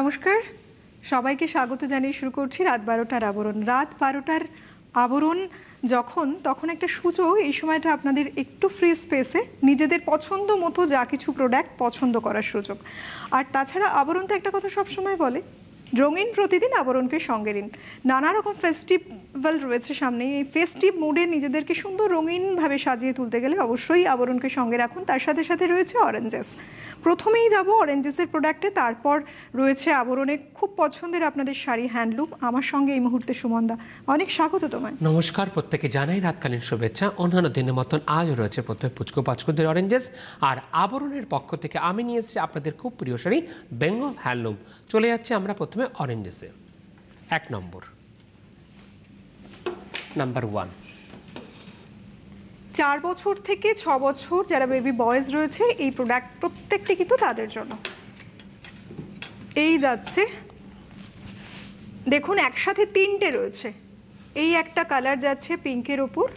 নমস্কার, সবাইকে স্বাগত জানিয়ে শুরু করছি রাত 12টার আবরণ। রাত 12টার আবরণ তখন একটা সুযোগ, এই সময়টা আপনাদের একটু ফ্রি স্পেসে নিজেদের পছন্দ মতো যা কিছু প্রোডাক্ট পছন্দ করার সুযোগ। আর তাছাড়া আবরণ তো একটা কথা সবসময় বলে, রঙিন প্রতিদিন আবরণকে সঙ্গে নিন। নানা রকম ফেস্টিভ্যাল রয়েছে সামনে, এই ফেস্টিভ মুডে নিজেদেরকে সুন্দর রঙিনভাবে সাজিয়ে তুলতে গেলে অবশ্যই আবরণকে সঙ্গে রাখুন। তার সাথে সাথে রয়েছে অরেঞ্জেস। প্রথমেই যাব অরেঞ্জেসের প্রোডাক্টে, তারপর রয়েছে আবরণে খুব পছন্দের আপনাদের শাড়ি, হ্যান্ডলুম। আমার সঙ্গে এই মুহূর্তে সুমনদা, অনেক স্বাগত তোমায়। নমস্কার, প্রত্যেকে জানাই রাতকালীন শুভেচ্ছা। অন্যান্য দিনের মতন আজও রয়েছে প্রথমে পুচকু পাচকুদের অরেঞ্জেস, আর আবরণের পক্ষ থেকে আমি নিয়ে এসেছি আপনাদের খুব প্রিয় শাড়ি বেঙ্গল হ্যান্ডলুম। চলে যাচ্ছে আমরা প্রথমে অরেঞ্জেসে। 1 নম্বর, নাম্বার 1। 4 বছর থেকে 6 বছর যারা বেবি বয়েজ রয়েছে, এই প্রোডাক্ট প্রত্যেকটি কিন্তু তাদের জন্য। এই যাচ্ছে, দেখুন একসাথে 3টে রয়েছে। এই একটা কালার যাচ্ছে পিঙ্কের ওপর,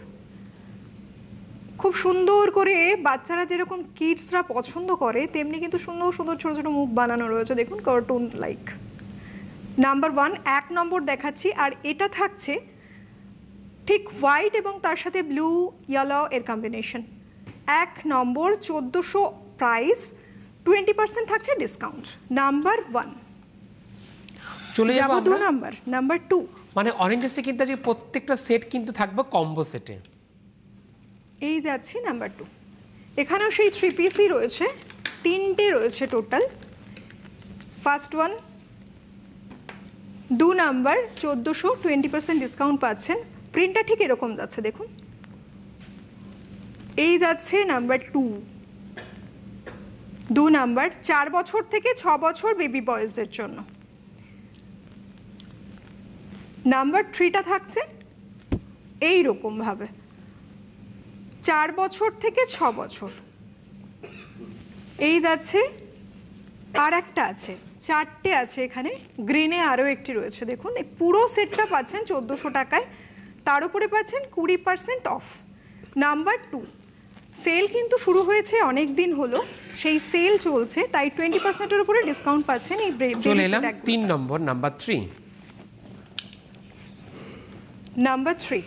খুব সুন্দর করে বাচ্চারা যেরকম কিডসরা পছন্দ করে তেমনি কিন্তু সুন্দর সুন্দর ছোট ছোট মুখ বানানো রয়েছে, দেখুন কার্টুন লাইক। নাম্বার 1 নম্বর দেখাচ্ছি, আর এটা থাকছে ঠিক হোয়াইট এবং তার সাথে ব্লু ইয়েলো এর কম্বিনেশন। 1 নম্বর 1400 প্রাইস, 20% থাকছে ডিসকাউন্ট। নাম্বার 1 চলে যাব 2 নাম্বার, নাম্বার 2। মানে অরেঞ্জেসে কিন্তু আজকে প্রত্যেকটা সেট কিন্তু থাকবে কম্বো সেটে। এই যাচ্ছে নাম্বার 2। এখানেও সেই 3 পিসই রয়েছে, 3টে রয়েছে টোটাল। ফার্স্ট 1 2 নাম্বার 1400, 20% ডিসকাউন্ট পাচ্ছেন। প্রিন্টটা ঠিক এরকম যাচ্ছে, দেখুন। এই যাচ্ছে নাম্বার 2 নাম্বার 4 বছর থেকে 6 বছর বেবি বয়েজদের জন্য। নাম্বার 3টা থাকছে এই রকম ভাবে, 4 বছর থেকে 6 বছর। এই যাচ্ছে, আর একটা আছে, 4টে আছে এখানে। গ্রিনে আরও একটি রয়েছে, দেখুন। এই পুরো সেটটা পাচ্ছেন 1400 টাকায়, তার উপরে পাচ্ছেন 20% অফ। নাম্বার 2 সেল কিন্তু শুরু হয়েছে অনেক দিন হলো, সেই সেল চলছে, তাই 20%-এর উপরে ডিসকাউন্ট পাচ্ছেন। এই চলে এলাম 3 নম্বর, নাম্বার 3। নাম্বার 3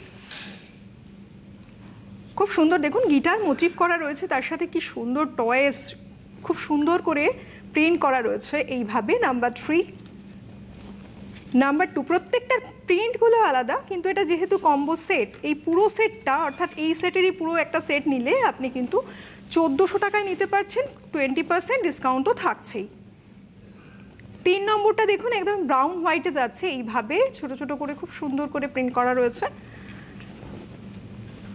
খুব সুন্দর, দেখুন গিটার মোটিভ করা রয়েছে, তার সাথে কি সুন্দর টয়েস খুব সুন্দর করে প্রিন্ট করা রয়েছে এইভাবে। নাম্বার 3। নাম্বার 2 প্রত্যেকটার প্রিন্টগুলো আলাদা, কিন্তু এটা যেহেতু কম্বো সেট, এই পুরো সেটটা অর্থাৎ এই সেটেরই পুরো একটা সেট নিলে আপনি কিন্তু 1400 টাকায় নিতে পারছেন, 20% ডিসকাউন্টও থাকছেই। 3 নম্বরটা দেখুন একদম ব্রাউন হোয়াইটে যাচ্ছে, এইভাবে ছোট ছোট করে খুব সুন্দর করে প্রিন্ট করা রয়েছে।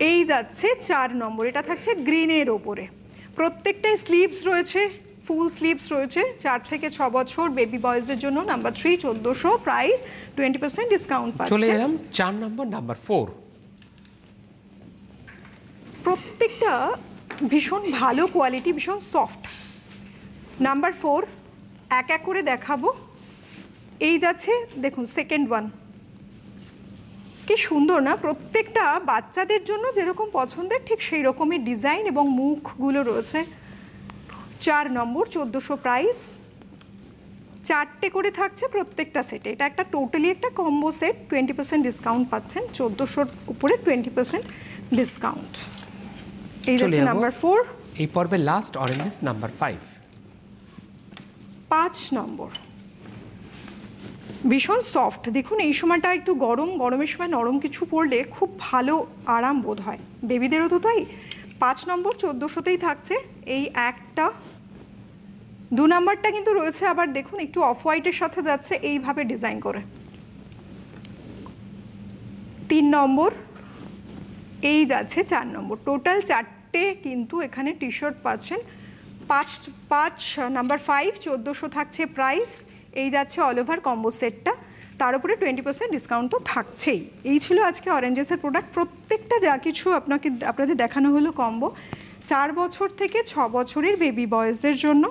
এই যাচ্ছে 4 নম্বর, এটা থাকছে গ্রিনের ওপরে। প্রত্যেকটাই স্লিভস রয়েছে, ফুল স্লিভস রয়েছে। 4 থেকে 6 বছর বেবি বয়েজদের জন্য। নাম্বার 3 1400 প্রাইস, 20% ডিসকাউন্ট পাচ্ছে। চলে এলাম 4 নম্বর, নাম্বার 4। প্রত্যেকটা ভীষণ ভালো কোয়ালিটি, ভীষণ সফট। নাম্বার 4 এক এক করে দেখাবো। এই যাচ্ছে, দেখুন সেকেন্ড 1, কি সুন্দর না? প্রত্যেকটা বাচ্চাদের জন্য যেরকম পছন্দের ঠিক সেই রকমই ডিজাইন এবং মুখগুলো রয়েছে। 4 নম্বর 1400 প্রাইস, 4টে করে থাকছে প্রত্যেকটা সেটে। এটা একটা টোটালি একটা কম্বো সেট, 20% ডিসকাউন্ট পাচ্ছেন, 1400-র উপরে 20% ডিসকাউন্ট। এই যাচ্ছে নাম্বার 4। এই পর্বে লাস্ট অরেঞ্জেস, নাম্বার 5 নম্বর ভীষণ সফট। দেখুন এই সময়টা একটু গরমের সময় নরম কিছু পরলে খুব ভালো আরাম বোধ হয়, বেবিদেরও তো তাই। 5 নম্বর 1400-তেই থাকছে। এই একটা 2 নাম্বারটা কিন্তু রয়েছে আবার, দেখুন একটু অফ হোয়াইটের সাথে যাচ্ছে এইভাবে ডিজাইন করে। 3 নম্বর, এই যাচ্ছে 4 নম্বর। টোটাল 4টে কিন্তু এখানে টি শার্ট পাচ্ছেন। 5 নাম্বার 5 1400 থাকছে প্রাইস। এই যাচ্ছে অল ওভার কম্বো সেটটা, তার উপরে 20% ডিসকাউন্ট তো থাকছেই। এই ছিল আজকে অরেঞ্জেসের প্রোডাক্ট। প্রত্যেকটা যা কিছু আপনাদের দেখানো হলো কম্বো, 4 বছর থেকে 6 বছরের বেবি বয়েজদের জন্য।